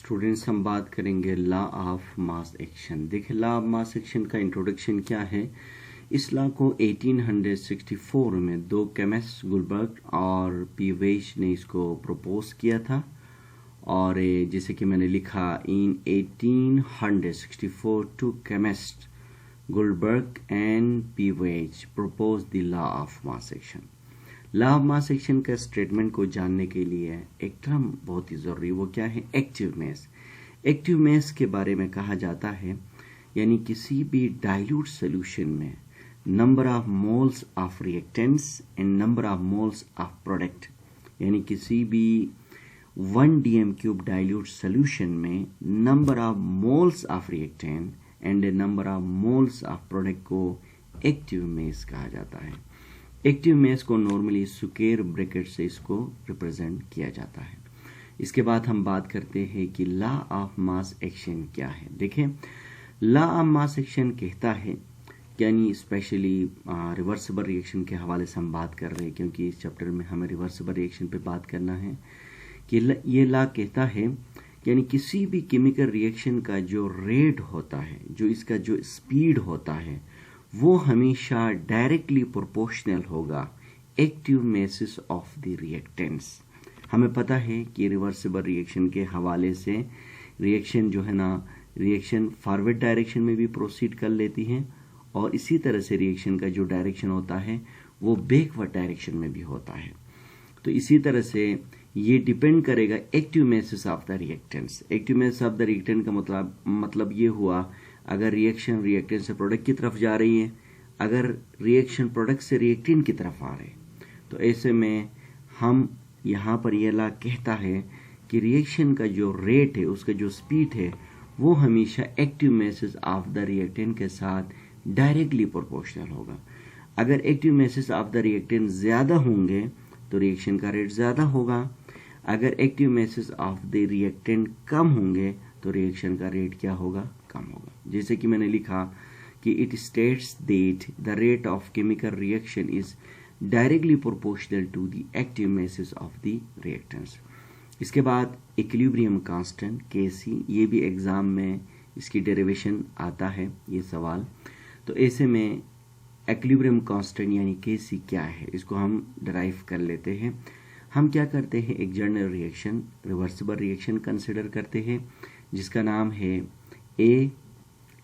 Students हम बात करेंगे लॉ ऑफ मास एक्शन। देखिए लॉ ऑफ मास एक्शन का इंट्रोडक्शन क्या है। इस लॉ को 1864 में दो केमिस्ट गुलबर्ग और पी वेज ने इसको प्रपोज किया था। और जैसे कि मैंने लिखा in 1864 two chemist Guldberg and P Waage propose the law of mass action. Law of mass action का स्टेटमेंट को जानने के लिए एक टर्म बहुत ही जरूरी, वो क्या है? Active mass. एक्टिव मास के बारे में कहा जाता है यानी किसी भी डाइल्यूट सोल्यूशन में number of moles of reactants and number of moles of product, यानी किसी भी 1 dm³ डाइल्यूट सोल्यूशन में number of moles of reactant and number of moles of product को एक्टिव मास कहा जाता है। एक्टिव मास को नॉर्मली स्क्वायर ब्रैकेट से इसको रिप्रेजेंट किया जाता है। इसके बाद हम बात करते हैं कि लॉ ऑफ मास एक्शन क्या है। देखें, लॉ ऑफ मास एक्शन कहता है, यानी स्पेशली रिवर्सिबल रिएक्शन के हवाले से हम बात कर रहे हैं क्योंकि इस चैप्टर में हमें रिवर्सिबल रिएक्शन पे बात करना है, कि ये लॉ कहता है यानी किसी भी केमिकल रिएक्शन का जो रेट होता है, जो इसका जो स्पीड होता है, वो हमेशा डायरेक्टली प्रोपोर्शनल होगा active masses of the reactants. हमें पता है कि रिवर्सिबल रिएक्शन के हवाले से रिएक्शन जो है ना, रिएक्शन फॉरवर्ड डायरेक्शन में भी प्रोसीड कर लेती है और इसी तरह से रिएक्शन का जो डायरेक्शन होता है वो बैकवर्ड डायरेक्शन में भी होता है। तो इसी तरह से ये डिपेंड करेगा active masses of the reactants. Active mass of the reactant का मतलब ये हुआ अगर रिएक्शन रिएक्टेंट से प्रोडक्ट की तरफ जा रही है, अगर रिएक्शन प्रोडक्ट से रिएक्टेंट की तरफ आ रहे, तो ऐसे में हम यहाँ पर यह लॉ कहता है कि रिएक्शन का जो रेट है, उसका जो स्पीड है, वो हमेशा active masses of the reactant के साथ डायरेक्टली प्रोपोर्शनल होगा। अगर active masses of the reactant ज़्यादा होंगे तो रिएक्शन का रेट ज़्यादा होगा। अगर active masses of the reactant कम होंगे तो रिएक्शन का रेट क्या होगा? कम होगा। जैसे कि मैंने लिखा कि it states that the rate of chemical reaction is directly proportional to the active masses of the reactants. इसके बाद इक्विलिब्रियम कांस्टेंट Kc, ये भी एग्जाम में इसकी डेरिवेशन आता है ये सवाल। तो ऐसे में इक्विलिब्रियम कांस्टेंट यानी Kc क्या है, इसको हम डिराइव कर लेते हैं। हम क्या करते हैं, एक general reaction reversible reaction consider करते हैं जिसका नाम है A,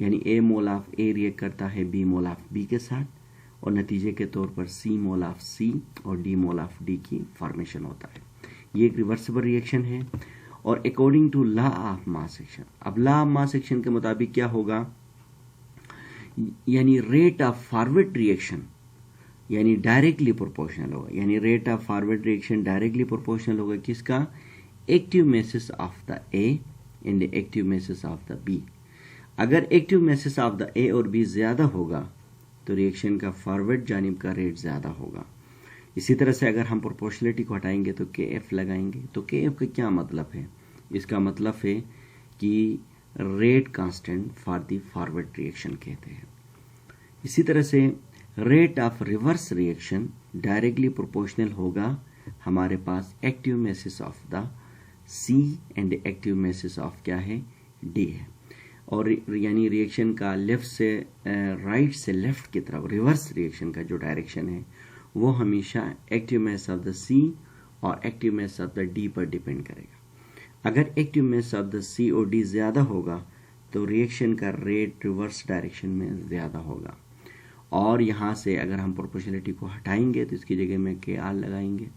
यानी A mole of A react करता है B मोल ऑफ B के साथ और नतीजे के तौर पर C मोल ऑफ C और D मोल ऑफ D की फॉर्मेशन होता है। ये एक रिवर्सिबल रिएक्शन है और according to law of mass action, अब लॉ ऑफ मास एक्शन के मुताबिक क्या होगा, यानी रेट ऑफ फॉरवर्ड रिएक्शन यानी डायरेक्टली प्रोपोर्शनल होगा, यानी rate of forward reaction directly proportional होगा किसका? Active masses of the A and active masses of the B। अगर active masses of the A और B ज्यादा होगा तो रिएक्शन का फॉरवर्ड जानिब का रेट ज्यादा होगा। इसी तरह से अगर हम प्रोपोर्शनलिटी को हटाएंगे तो Kf लगाएंगे। तो Kf का क्या मतलब है? इसका मतलब है कि rate constant for the forward reaction कहते हैं। इसी तरह से rate of reverse reaction directly proportional होगा हमारे पास active masses of the C and active masses of क्या है? D है। और यानी रिएक्शन का लेफ्ट से राइट से लेफ्ट की तरफ रिवर्स रिएक्शन का जो डायरेक्शन है वो हमेशा active mass of the C और active mass of the D पर डिपेंड करेगा। अगर active mass of the C और D ज्यादा होगा तो रिएक्शन का रेट रिवर्स डायरेक्शन में ज्यादा होगा। और यहाँ से अगर हम प्रोपोर्शनलिटी को हटाएंगे तो इसकी जगह में Kr लगाएंगे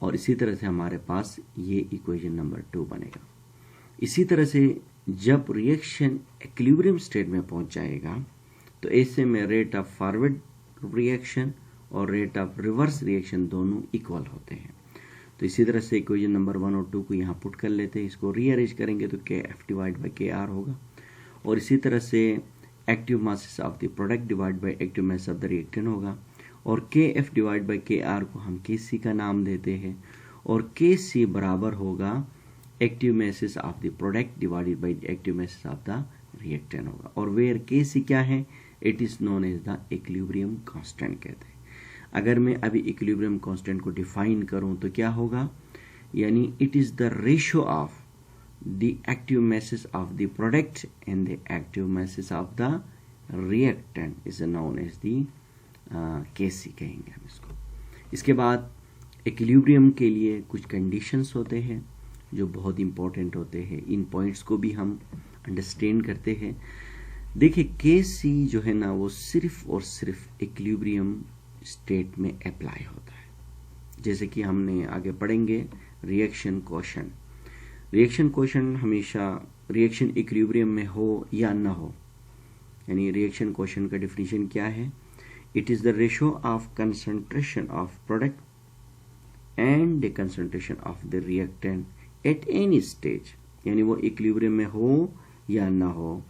और इसी तरह से हमारे पास ये इक्वेशन नंबर 2 बनेगा। इसी तरह से जब रिएक्शन इक्विलिब्रियम स्टेट में पहुंच जाएगा तो ऐसे में रेट ऑफ फॉरवर्ड रिएक्शन और रेट ऑफ रिवर्स रिएक्शन दोनों इक्वल होते हैं। तो इसी तरह से इक्वेशन नंबर 1 और 2 को यहाँ पुट कर लेते हैं। इसको रीअरेंज करेंगे तो Kf डिवाइड बाई Kr होगा और इसी तरह से active masses of the product divide by active mass of the reactant होगा और Kf डिवाइड बाई Kr को हम Kc का नाम देते हैं और Kc बराबर होगा active masses of the product divided by active masses of the reactant होगा। और वेयर Kc क्या है? It is known as the equilibrium constant कहते हैं। अगर मैं अभी इक्विलिब्रियम कांस्टेंट को डिफाइन करूं तो क्या होगा, यानी it is the ratio of the active masses of the product and the active masses of the reactant is known as the Kc कहेंगे हम इसको। इसके बाद इक्विलिब्रियम के लिए कुछ कंडीशंस होते हैं जो बहुत इंपॉर्टेंट होते हैं। इन पॉइंट्स को भी हम अंडरस्टैंड करते हैं। देखिए Kc जो है ना वो सिर्फ और सिर्फ इक्विलिब्रियम स्टेट में अप्लाई होता है। जैसे कि हमने आगे पढ़ेंगे रिएक्शन क्वोशंट। रिएक्शन क्वोशंट हमेशा रिएक्शन इक्विलिब्रियम में हो या ना हो, यानी रिएक्शन क्वोशंट का डेफिनेशन क्या है? It is the ratio of concentration of product and the concentration of the reactant at any stage, यानी वो इक्विलिब्रियम में हो या ना हो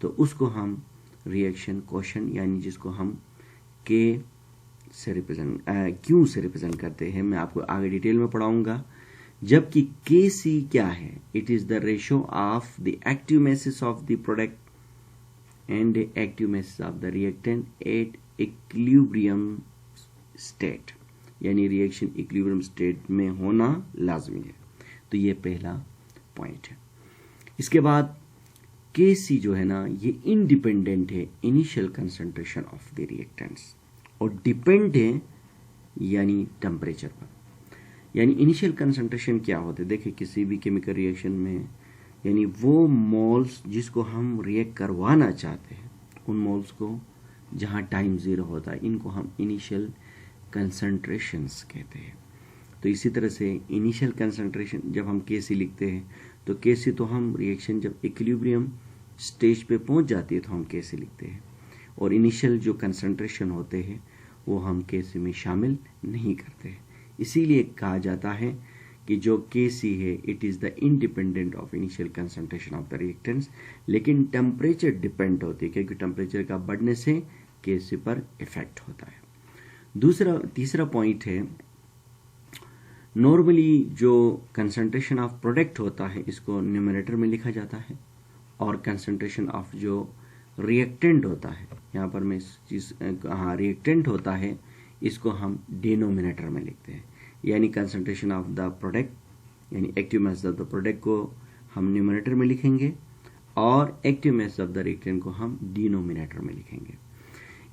तो उसको हम रिएक्शन क्वोशंट यानी जिसको हम के से रिप्रेजेंट क्यू से रिप्रेजेंट करते हैं, मैं आपको आगे डिटेल में पढ़ाऊंगा। जबकि Kc क्या है? It is the ratio of the active masses of the product and the active masses of the reactant at equilibrium state, यानी रिएक्शन इक्विलिब्रियम स्टेट में होना लाजमी है। तो ये पहला पॉइंट है। इसके बाद Kc जो है ना ये इंडिपेंडेंट है initial concentration of the reactants और डिपेंड है यानी टेम्परेचर पर। यानी इनिशियल कंसंट्रेशन क्या होते हैं? देखिए किसी भी केमिकल रिएक्शन में यानी वो मोल्स जिसको हम रिएक्ट करवाना चाहते हैं उन मोल्स को जहाँ टाइम जीरो होता है इनको हम इनिशियल कंसंट्रेशंस कहते हैं। तो इसी तरह से इनिशियल कंसंट्रेशन जब हम Kc लिखते हैं तो Kc तो हम रिएक्शन जब इक्विलिब्रियम स्टेज पे पहुंच जाती है तो हम Kc लिखते हैं और इनिशियल जो कंसंट्रेशन होते हैं वो हम Kc में शामिल नहीं करते हैं। इसीलिए कहा जाता है कि जो Kc है it is the independent of initial concentration of the reactants, लेकिन टेम्परेचर डिपेंड होती है क्योंकि टेम्परेचर का बढ़ने से Kc पर इफेक्ट होता है। तीसरा पॉइंट है नॉर्मली जो कंसंट्रेशन ऑफ प्रोडक्ट होता है इसको न्यूमरेटर में लिखा जाता है और कंसंट्रेशन ऑफ जो रिएक्टेंट होता है, यहाँ पर मैं इस चीज रिएक्टेंट होता है इसको हम डिनोमिनेटर में लिखते हैं। यानी कंसंट्रेशन ऑफ द प्रोडक्ट यानी active mass of the product को हम न्यूमरेटर में लिखेंगे और active mass of the reactant को हम डिनोमिनेटर में लिखेंगे।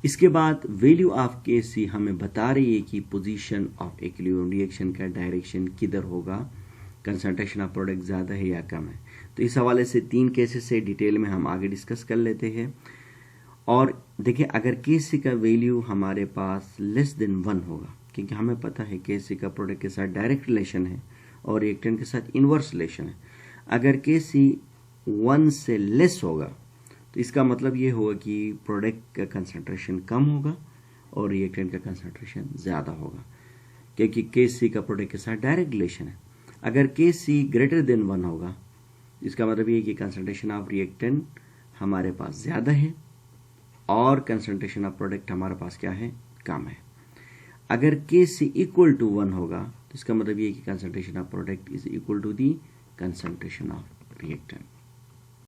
इसके बाद वैल्यू ऑफ Kc हमें बता रही है कि पोजीशन ऑफ इक्विलिब्रियम रिएक्शन का डायरेक्शन किधर होगा, कंसंट्रेशन ऑफ प्रोडक्ट ज़्यादा है या कम है। तो इस हवाले से 3 केसेस से डिटेल में हम आगे डिस्कस कर लेते हैं। और देखिए अगर Kc का वैल्यू हमारे पास लेस देन 1 होगा, क्योंकि हमें पता है Kc का प्रोडक्ट के साथ डायरेक्ट रिलेशन है और रिएक्टेंट के साथ इनवर्स रिलेशन है। अगर Kc 1 से लेस होगा तो इसका मतलब ये होगा कि प्रोडक्ट का कंसंट्रेशन कम होगा और रिएक्टेंट का कंसंट्रेशन ज़्यादा होगा, क्योंकि Kc का प्रोडक्ट के साथ डायरेक्ट रिलेशन है। अगर Kc ग्रेटर देन 1 होगा इसका मतलब ये है कि कंसंट्रेशन ऑफ रिएक्टेंट हमारे पास ज़्यादा है और कंसंट्रेशन ऑफ प्रोडक्ट हमारे पास क्या है? कम है। अगर Kc इक्वल टू 1 होगा तो इसका मतलब ये है कि concentration of product is equal to the concentration of reactant.